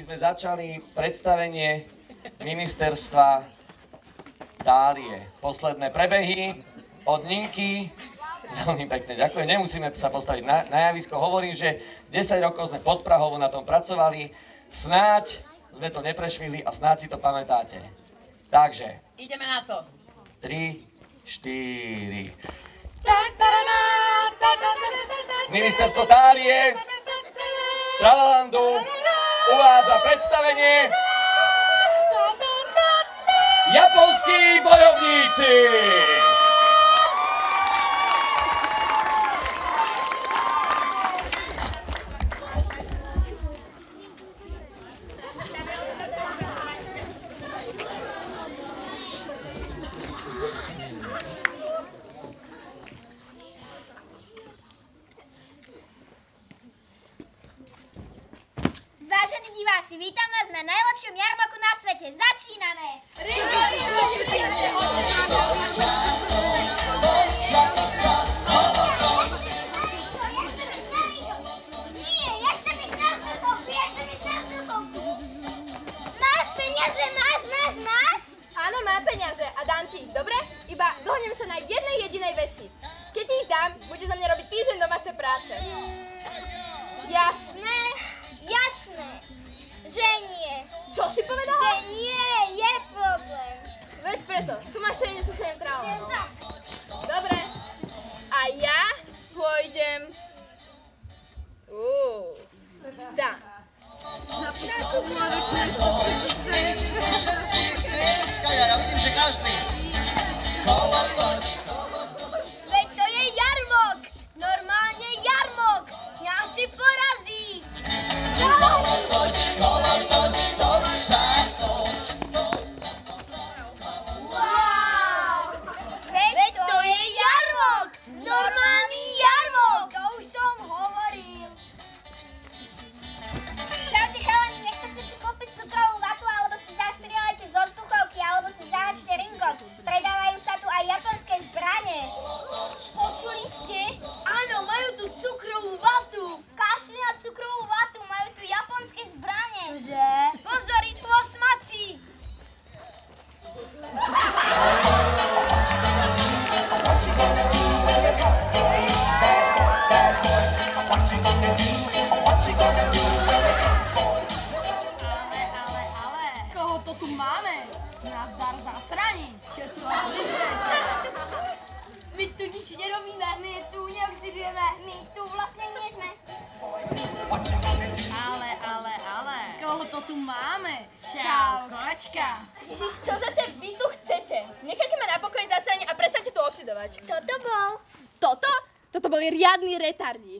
sme začali predstavenie ministerstva Dálie. Posledné prebehy od Ninky. Veľmi pekne ďakujem. Nemusíme sa postaviť na javisko. Hovorím, že 10 rokov sme pod Prahovo na tom pracovali. Snáď sme to neprešvihli a snáď si to pamätáte. Takže. Ideme na to. 3, 4. Ministerstvo Dálie Tralalandu uvádza predstavenie Japonskí bojovníci. Vážení diváci, vítam vás na najlepšom jarmoku na svete. Začíname! Nie, ja chcem ísť na chvíľku, ja chcem ísť na chvíľku. Máš peniaze, máš? Áno, mám peniaze a dám ti ich, dobre? Iba dohodneme sa na jednej jedinej veci. Keď ti ich dám, bude za mňa robiť týždeň domáce práce. Jasné? Jasné, že nie. Čo si povedala? Že nie, je problém. Veď preto, tu máš 77 trávov. Dobre. A ja pôjdem... Tam. Ja vidím, že každý. Veď to je jarmok. Normálne jarmok. Mňa si porazí. Veď to je jarmok. Normálny jarmok. To už som hovoril. Čaute chalani, nechcete si kúpiť cukrovú vatu, alebo si zastrieľajte zo vzduchovky, alebo si zahačte ringot. Predávajú sa tu aj japonské zbrane. Počuli ste? Áno, majú tu cukrovú vatu. Kašli na cukrovú vatu, majú tu japonské zbrane. Že? Pozor, idú osmaci. Ale, koho to tu máme? Nazdar zasraní. Čo tu asi viete? My tu nič nerobíme, my tu neoxidujeme, my tu vlastne nie sme. Ale, koho to tu máme? Čau, kočka. Ježiš, čo zase vy tu chcete? Nechajte ma na pokoji zasranie a prestaňte tu oxidovať. Toto bol. Toto? Toto boli riadni retardi.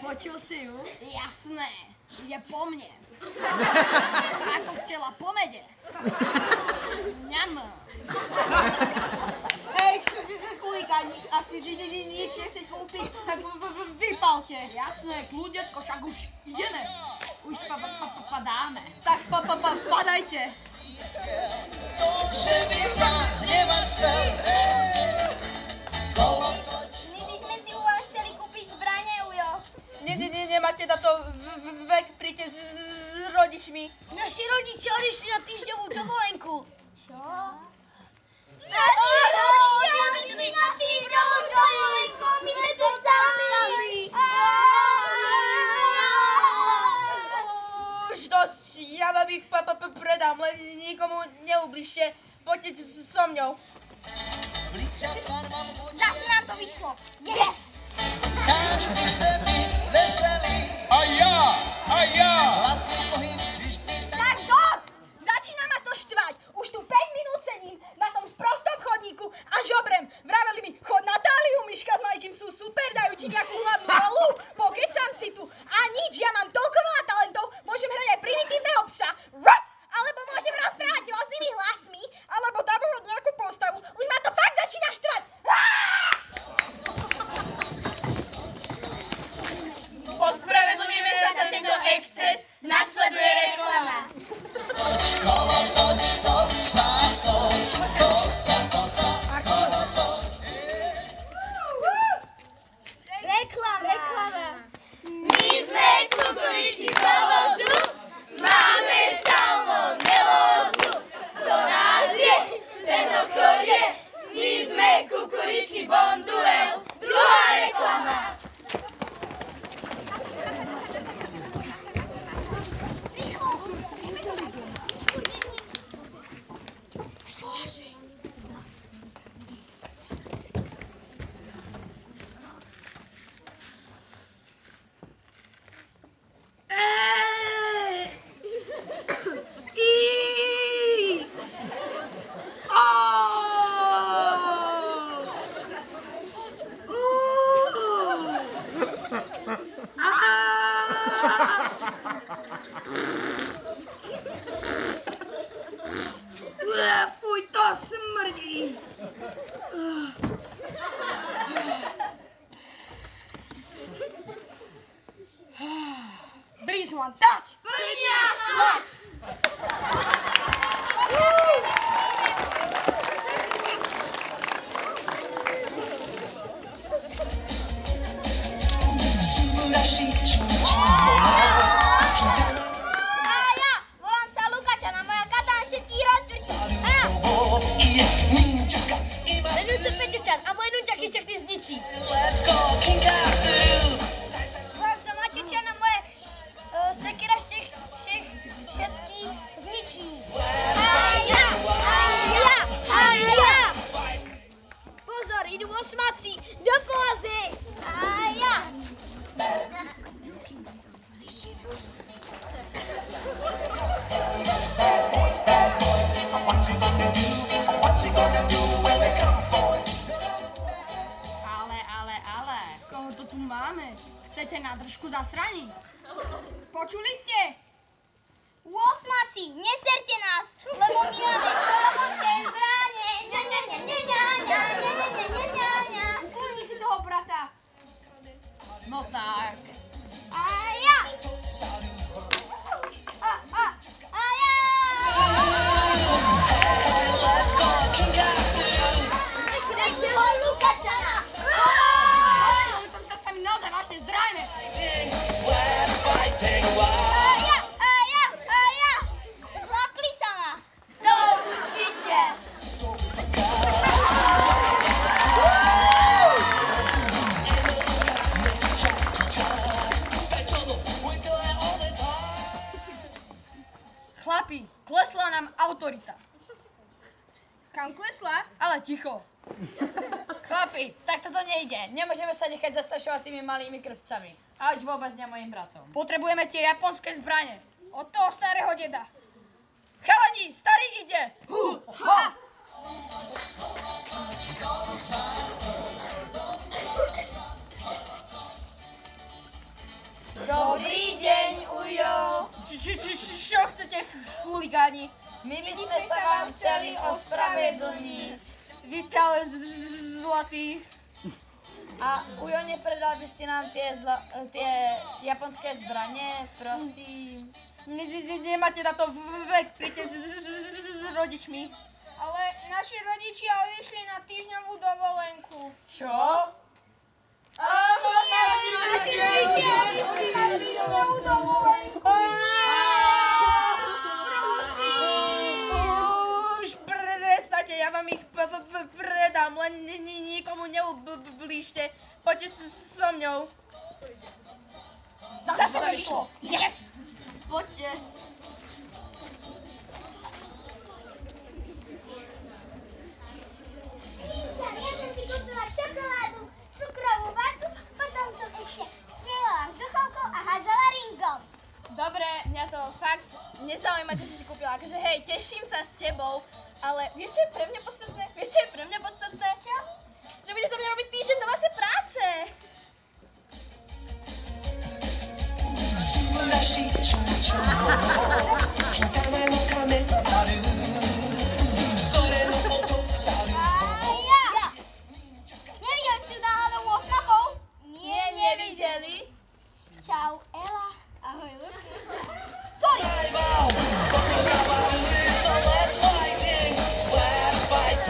Počul si ju? Jasné, ide po mne. Ako včela po mede. Ňam. Hej, chuligáni, ak si nič nechcete kúpiť, tak vypalte. Jasné, kľudetko, však už ideme. Už padáme. Tak padajte. Že by sa hnevať chcel. My by sme si u vás chceli kúpiť zbrane, Ujo. Nemáte na to vek, príďte s rodičmi. Naši rodičia odišli na týždňovú dovolenku. Čo? Odišli na týždňovú dovolenku, my sme tu sami. Už dosť, ja vám ich predám, len nikomu neubližte. Poďte so mňou. Zase nám to vyšlo. Yes! Každý chce byť veselý. A ja! Hladný pohyb vždy Tak dosť! Začína ma to štvať. Už tu 5 minút sedím na tom sprostom chodníku a žobrem. Vraveli mi, chod na Dáliu, Miška s Majkým sú super, dajú ti nejakú hladnú rolu. Pokecam si tu. A nič, ja mám toľko veľa talentov, môžem hrať aj primitívneho psa. Alebo môžem rozprávať rôznymi hlasmi, alebo dabovať nejakú postavu. Už ma to fakt začína štvať. Ospravedlňujeme sa za tento exces. Naši zničí. Let's go, Kinkasu! Boh sa Mateča na moje sekera všetkých zničí. Haja! Haja! Haja! Pozor, idú osmaci do pôzy! Haja! Ale, koho to tu máme? Chcete na držku zasraniť? Počuli ste? Osmaci, neserte nás, lebo my máme japonské zbrane. Ukloni si toho brata. No tak. A ja! A ja! Let's go, Kinkasu! Nechce ho Lukačana! Ale to sa s nami naozaj vážne zdrajme. Let's fighting wild! A ja! Zlakli sa ma. To určite. Chlapi, klesla nám autorita. Kam klesla? Ale ticho. Chlapi, tak toto nejde. Nemôžeme sa nechať zastrašovať tými malými krvcami. A už vôbec nie mojim bratom. Potrebujeme tie japonské zbrane. Od toho starého deda. Chalani, starý ide! Ha! Dobrý deň, Ujo. Čo chcete, chuligáni? My by sme sa vám chceli ospravedlniť. Vy ste ale zlatí. A Ujo, nepredal by ste nám tie japonské zbranie, prosím? Nemáte na to vek, príďte s rodičmi. Ale naši rodičia odišli na týždňovú dovolenku. Čo? Áno, naši rodičia odišli na týždňovú dovolenku. Už prestaňte, ja vám ich predám, len nikomu neublížte. Poďte so mňou. Zase to vyšlo. Yes! Poďte. Ja som si kúpila čokoládu, cukrovú vatu, potom som ešte strieľala vzduchovkou a hádzala ringom. Dobre, mňa to fakt nezaujíma, čo si si kúpila. Akože hej, teším sa s tebou, ale vieš, čo je pre mňa podstatné? Čo? Že bude za mňa robiť týždeň domáce práce. 素晴らしい蝶々金玉の亀あるそれの音さる Ja! Nevideli si náhodou osnapov? Nie, nevideli. Čau, Ela. Ahoj, Luky. Sorry. So let's fighting, let's fight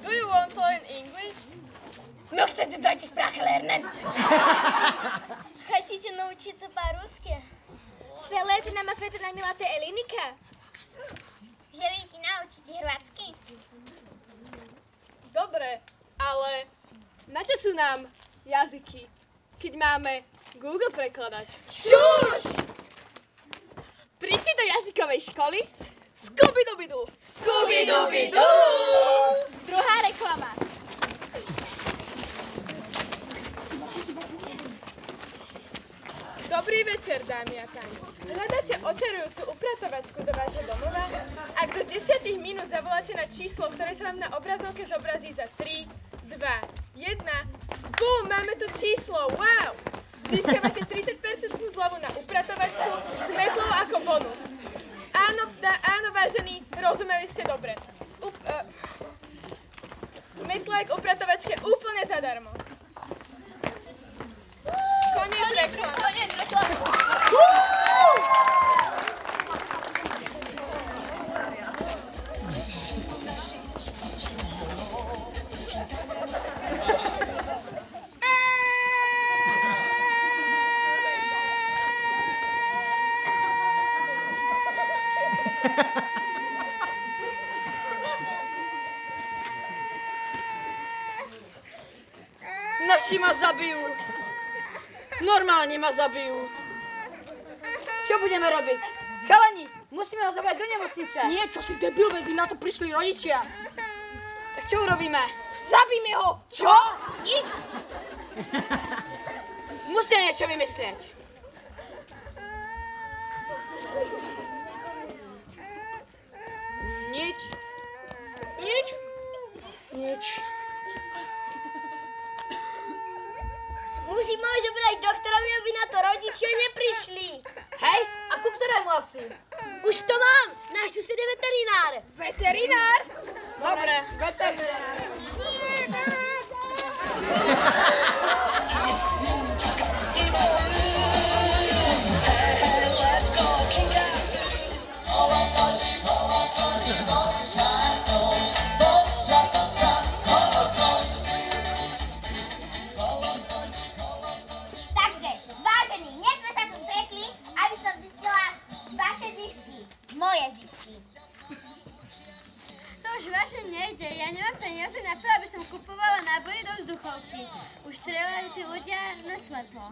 Do you want to learn English? Chcete deutsche Sprache lernen? Хотите научиться по-русски? Велете нам ответы на милата Елиника? Želíte naučiť hrvatsky? Dobre, ale na čo sú nám jazyky, keď máme Google prekladač? Čuž! Príďte do jazykovej školy. Skubidubidu! Skubidubidu! Druhá reklama. Dobrý večer, dámy a páni. Hľadáte očarujúcu upratovačku do vášho domova? Ak do 10 minút zavoláte na číslo, ktoré sa vám na obrazovke zobrazí za 3, 2, 1, bum, máme tu číslo, wow! Získavate 30% zľavu na upratovačku s metlou ako bonus. Áno, vážení, rozumeli ste dobre. Metla k upratovačke úplne zadarmo. Koniec reklamy. Naši ma zabijú. Normálne ma zabijú. Čo budeme robiť? Chalani, musíme ho zabrať do nemocnice. Nie, čo si debil, veď by na to prišli rodičia. Tak čo urobíme? Zabíme ho! Čo? Nič? Musíme niečo vymyslieť. Nič. Nič. Nič. Musíme ho zobrať doktorovi, aby na to rodičia neprišli. Hej, a ku ktorému asi? Už to mám, náš sused je veterinár. Veterinár? Dobre, veterinár. Takže, vážení, dnes sme sa tu stretli, aby som zistila vaše zisky. Moje zisky. To už vaše nejde. Ja nemám peniaze na to, aby som kupovala náboje do vzduchovky. Už strieľajú tí ľudia na sleplo.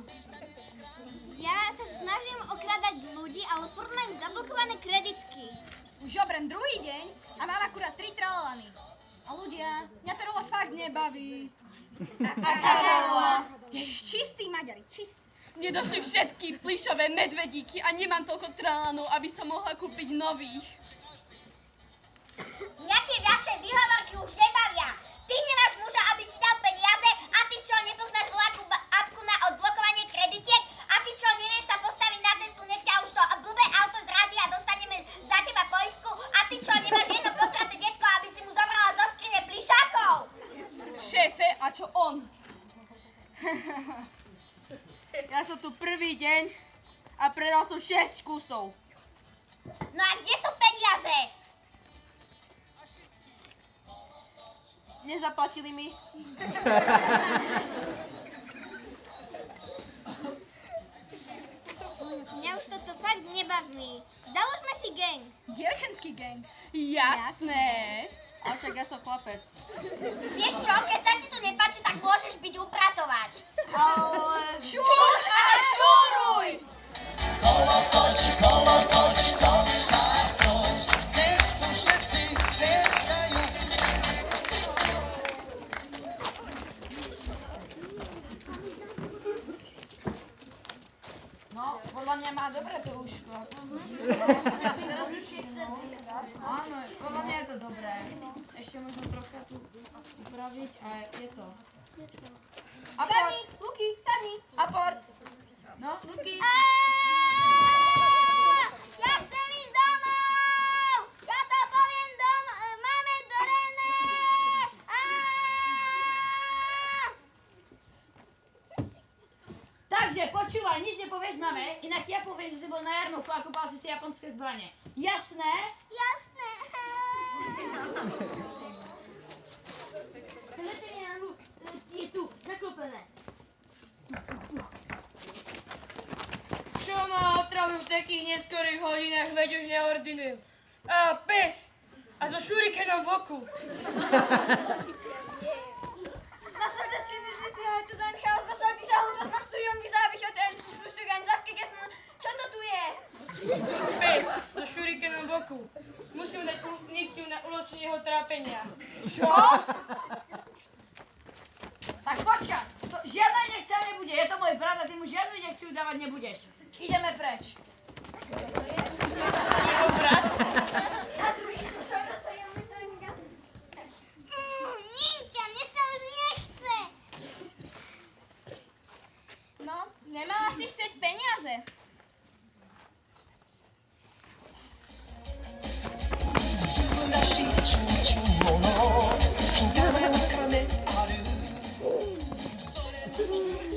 Ja sa snažím okradať ľudí, ale furt mám zablokované kreditky. Už obrem druhý deň a mám akurát 3 tralalany. A ľudia, mňa tá rola fakt nebaví. Aká rola? Ježiš, čistý Maďari, čistý. Mne došli všetky plišové medvedíky a nemám toľko tralanov, aby som mohla kúpiť nových. Mňa tie vaše výhovorky už nebavia. Ty nemáš muža, aby ti dal peniaze a ty čo, nepoznáš voľakú apku na odblokovanie kreditiek a ty čo, nevieš sa postaviť na cestu, nech ťa už to blbé auto zrazí a dostaneme za teba poistku a ty čo, nemáš jedno posraté decko, aby si mu zobrala zo skrine plišákov. Šéfe, a čo on? Ja som tu prvý deň a predal som 6 kusov. No a kde sú peniaze? Nezaplatili mi. Mňa už toto fakt nebaví. Založme si gang. Dievčenský gang. Jasné. A však ja som chlapec. Vieš čo, keď sa ti to nepáči, tak môžeš byť upratovač. Ale... Čuž a šuruj! No, podľa mňa má dobré to uško. Áno, podľa mňa je to dobré. Ešte možno trocha tu upraviť a je to. Sadni, Luky, sadni. Aport! No, Luky. Ja chcem ísť domov! Ja to poviem domov, máme do René! vezmeme, inak ja poviem, že si bol na jarmoku a kúpal si japonské zbrane. Jasné? Jasné. Je tu, zaklopené. Čo ma otravujú v takých neskorých hodinách, veď už neordinujem. A pes! A so šurikenom v oku. Was soll das für eine Süße heute sein, Chaos? Was soll dieser Hund? Was machst du hier? Und wieso habe ich heute endlich zum Frühstück einen Saft gegessen? Čo to tu je? Pes so šurikenom v oku. Musím dať injekciu na uľahčenie jeho trápenia. Čo? Tak počkaj, to žiadna injekcia nebude, je to môj brat a ty mu žiadnu injekciu dávať nebudeš. Ideme preč. Jeho brat? Ninka, mne sa už nechce. No, nemala si chceť peniaze.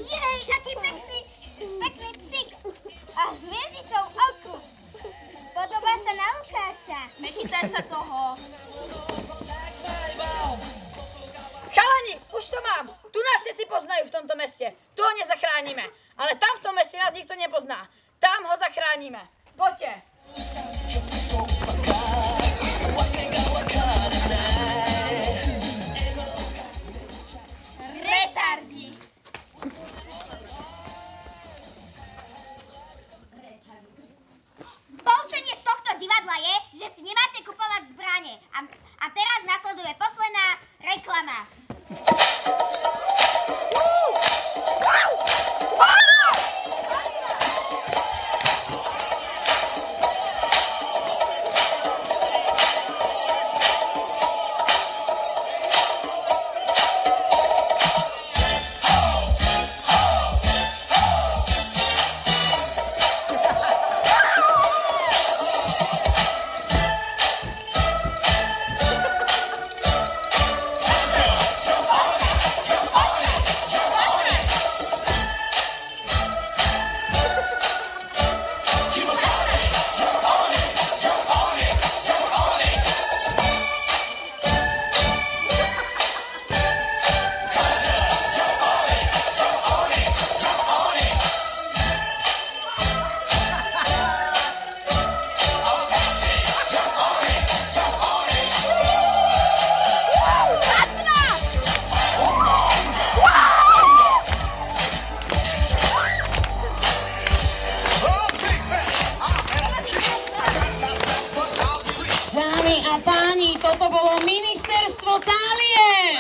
Jej, aký pekný psík. A s hviezdicou v oku. Podobá sa na Lukáša. Nechytaj sa toho. Chalani, už to mám. Tu nás všetci poznajú v tomto meste. Tu ho nezachránime. Ale tam v tom meste nás nikto nepozná. Tam ho zachránime. Poďte. Retardi. Poučenie z tohto divadla je, že si nemáte kupovať zbrane. A teraz nasleduje posledná reklama. Dámy a páni, toto bolo ministerstvo Tálie!